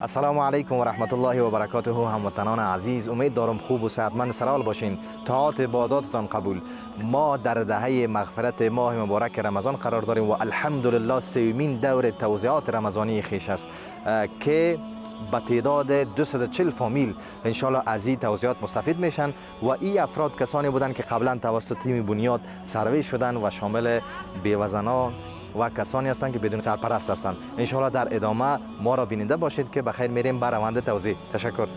السلام علیکم و رحمت الله و برکاته. هموطنان عزیز، امید دارم خوب و صحتمند سرحال باشین. طاعات عباداتتان قبول. ما در دهه مغفرت ماه مبارک رمضان قرار داریم و الحمدلله سومین دور توزیعات رمضانی خویش است که به تعداد 240 فامیل انشالله از این توزیعات مستفید میشن و این افراد کسانی بودند که قبلا توسط تیم بنیاد سروی شدن و شامل بیوزنان و کسانی هستند که بدون سرپرست هستند. انشالله در ادامه ما را بیننده باشید که بخیر میریم بر روند توزیع. تشکر.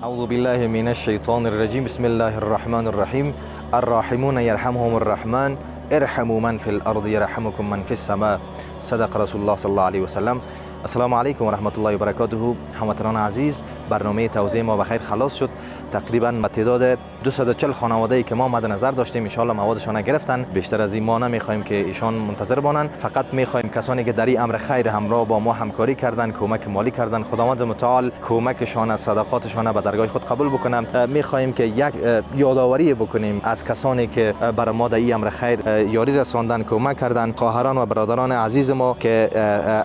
اعوذ بالله من الشیطان الرجیم. بسم الله الرحمن الرحیم. الراحمون یرحمهم الرحمن ارحموا من فی الارض یرحمکم من فی السماء. صدق رسول الله صلی الله علیه و سلم. السلام علیکم و رحمت الله و برکاته. هموطنان عزیز، برنامه توزیع ما بخیر خلاص شد. تقریبا به تعداد 240 خانواده‌ای که ما مد نظر داشتیم ان شاء الله موادشان گرفتن. بیشتر از این ما نمیخوایم که ایشان منتظر بانن. فقط میخوایم کسانی که در این امر خیر همراه با ما همکاری کردن، کمک مالی کردن، خداوند متعال کمکشان، صدقاتشان به درگاه خود قبول بکنم. میخوایم که یک یادآوری بکنیم از کسانی که بر ما در این امر خیر یاری رساندن، کمک کردن، خواهران و برادران عزیز ما که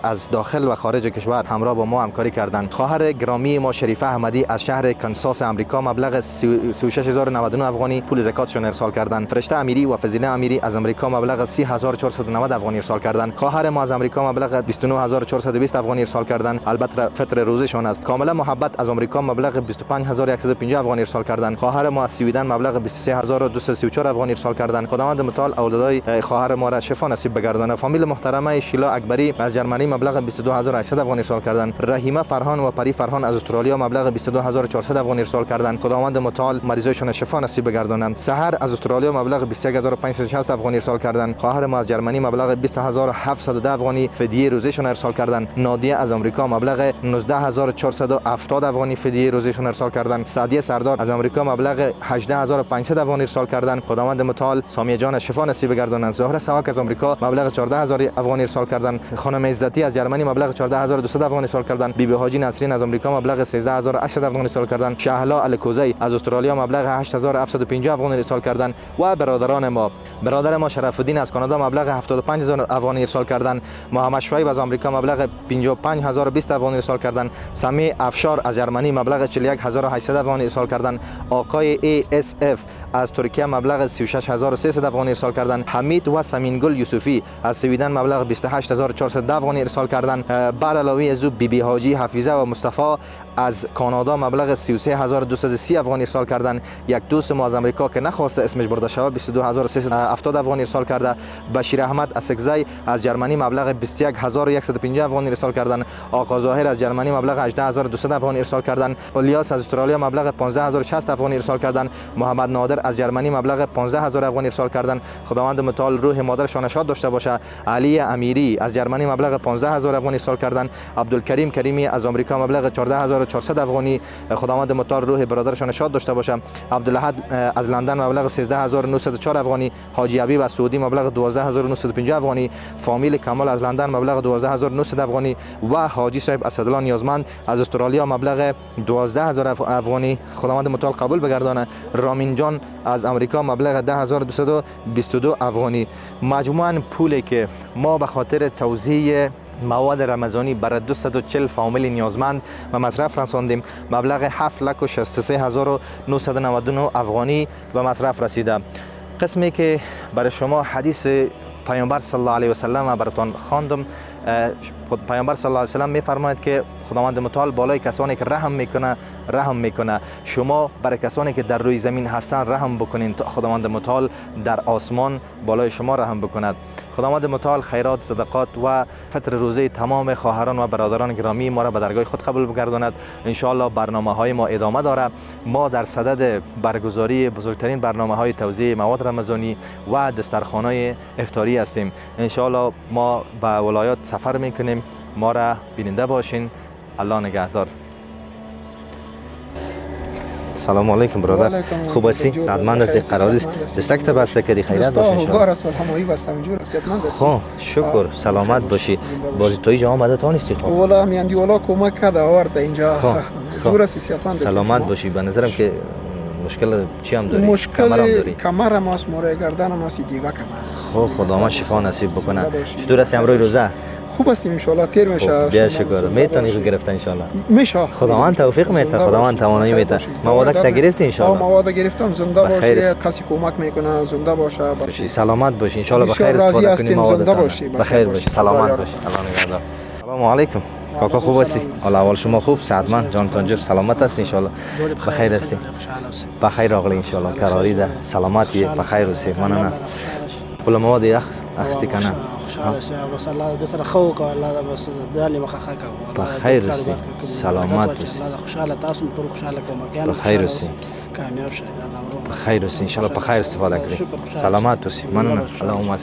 از داخل و خارج کشور همراه با ما همکاری کردند. خواهر گرامی ما شریفه احمدی از شهر کانساس امریکا مبلغ 36099 افغانی پول زکاتشون ارسال کردند. فرشته امیری و فضیله امیری از امریکا مبلغ 30490 افغانی ارسال کردند. خواهر ما از امریکا مبلغ 29420 افغانی ارسال کردند. البته فطر روزشون است. کاملا محبت از امریکا مبلغ 25150 افغانی ارسال کردند. خواهر ما از سویدن مبلغ 23234 افغانی ارسال کردند. خداوند متعال اولادای خواهر ما را شفا نصیب بگردانه. فامیل محترمه شیلا اکبری از جرمنی مبلغ 22800 افغانی ارسال کردند. رحیمه فرهان و پری فرهان از استرالیا مبلغ 22400 افغانی ارسال کردند. خداوند متعال مریضایشان شفا نصیب بگردانند. سحر از استرالیا مبلغ 21560 افغانی ارسال کردند. خواهر ما از جرمنی مبلغ 20710 افغانی فدیه روزشون ارسال کردند. نادیه از امریکا مبلغ 19470 افغانی فدیه روزشون ارسال کردند. سعدیه سردار از امریکا مبلغ 18500 افغانی ارسال کردند. خداوند متعال سامیه جان شفا نصیب بگردانند. زهره سواک از امریکا مبلغ 14000 افغانی ارسال کردند. خانم عزتی از جرمنی مبلغ 14200 افغانی ارسال کردن. بیبی حاجی نسرین از آمریکا مبلغ 13800 افغانی ارسال کردن. شهلا الکوزی از استرالیا مبلغ 8750 افغانی ارسال کردن و برادر ما شرف الدین از کانادا مبلغ 75000 افغانی ارسال کردن. محمد شعیب از آمریکا مبلغ 55020 افغانی ارسال کردن. سمی افشار از ژرمنی مبلغ 41800 افغانی ارسال کردن. آقای ASF از ترکیه مبلغ 36300 افغانی ارسال کردن. حمید و سمینگل یوسفی از سویدن مبلغ 28400 افغانی ارسال کردن. بر علاوه از او بیبی حاجی حفیظه و مصطفی از کانادا مبلغ 33230 افغانی ارسال کردن. یک دوست ما از امریکا که نخواسته اسمش برده شود 22370 افغانی ارسال کرده. بشیر احمد اسکزی از ژرمنی مبلغ 21150 افغانی ارسال کردن. آقا ظاهر از ژرمنی مبلغ 18200 افغانی ارسال کردن. الیاس از استرالیا مبلغ 15060 افغانی ارسال کردن. محمد نادر از ژرمنی مبلغ 15000 افغانی ارسال کردن. خداوند متعال روح مادرشان شاد داشته باشه. علی امیری از ژرمنی مبلغ 15000 افغانی ارسال کردن. عبدالکریم کریمی از آمریکا مبلغ 14400 افغانی. خداوند متعال روح برادرشان شاد داشته باشه. عبدالاحد از لندن مبلغ 13904 افغانی. حاجی حبیب از سعودی مبلغ 12950 افغانی. فامیل کمال از لندن مبلغ 12900 افغانی و حاجی صاحب اسدالله نیازمند از استرالیا مبلغ 12000 افغانی. خداوند متعال قبول بگردانه. رامین جان از امریکا مبلغ 10222 افغانی. مجموعاً پولی که ما به خاطر توزیع مواد رمضانی برای 240 فامیل نیازمند و مصرف رساندیم مبلغ 7,63999 افغانی به مصرف رسیده. قسمی که برای شما حدیث پیامبر صلی الله علیه و سلم براتون خواندم. پیامبر صلی الله علیه و سلم میفرماید که خداوند متعال بالای کسانی که رحم میکنه. شما برای کسانی که در روی زمین هستند رحم بکنین تا خداوند متعال در آسمان بالای شما رحم بکند. خداوند متعال خیرات، صدقات و فطر روزه تمام خواهران و برادران گرامی ما را به درگاه خود قبول بگرداند. ان شاء الله برنامه‌های ما ادامه داره. ما در صدد برگزاری بزرگترین برنامه‌های توزیع مواد رمضانی و دسترخوان‌های افطاری هستیم. ان شاء الله ما به ولایات سفر میکنیم. ما را بیننده باشین. الله نگهدار. سلام علیکم برادر. خوب هستی؟ قدمند هستی؟ قراری دستک تا بسته کردی خیرت باشه ان شاء الله. خب شکر سلامت باشی. بازی توی جا آمده تا نیستی؟ خب والا میاندی والا کمک کرده آورد اینجا. جور هستی صحتمند سلامت باشی. به نظرم که مشکل چی هم داری؟ مشکل کمر ماست، موره گردن ماست، دیگه کم است. خب خدا شفا نصیب بکنه. چطور هستی امروز روزه؟ خوب هستیم ان شاء الله. تیر میشه. بیا شکر. میتونی رو گرفتن ان شاء الله. میشه. خداوند توفیق میده. خداوند توانایی میده. مواد تا گرفتی ان شاء الله. مواد گرفتم. زنده باشی. کسی کمک میکنه زنده باشه. سلامت باشی ان شاء الله. بخیر استفاده کنی مواد. زنده باشی. بخیر باشی. سلامت باشی. الله نگهدار. سلام علیکم. کاکا خوب هستی؟ حالا اول شما خوب، صحتمند، جانتان جور، سلامت هستی ان شاء الله. بخیر هستی؟ بخیر آقای ان شاء الله. قراری ده سلامتی بخیر هستی. مننه. کل مواد اخستی کنه. بس الله دسر خوك الله بس دالي مخخك بخير سي سلامات سي الله خوشاله تاسو ټول خوشاله کوم که بخير سي کامیاب شئ الله بخير سي ان شاء الله بخير استفاده کړئ سلامات سي مننه اللهم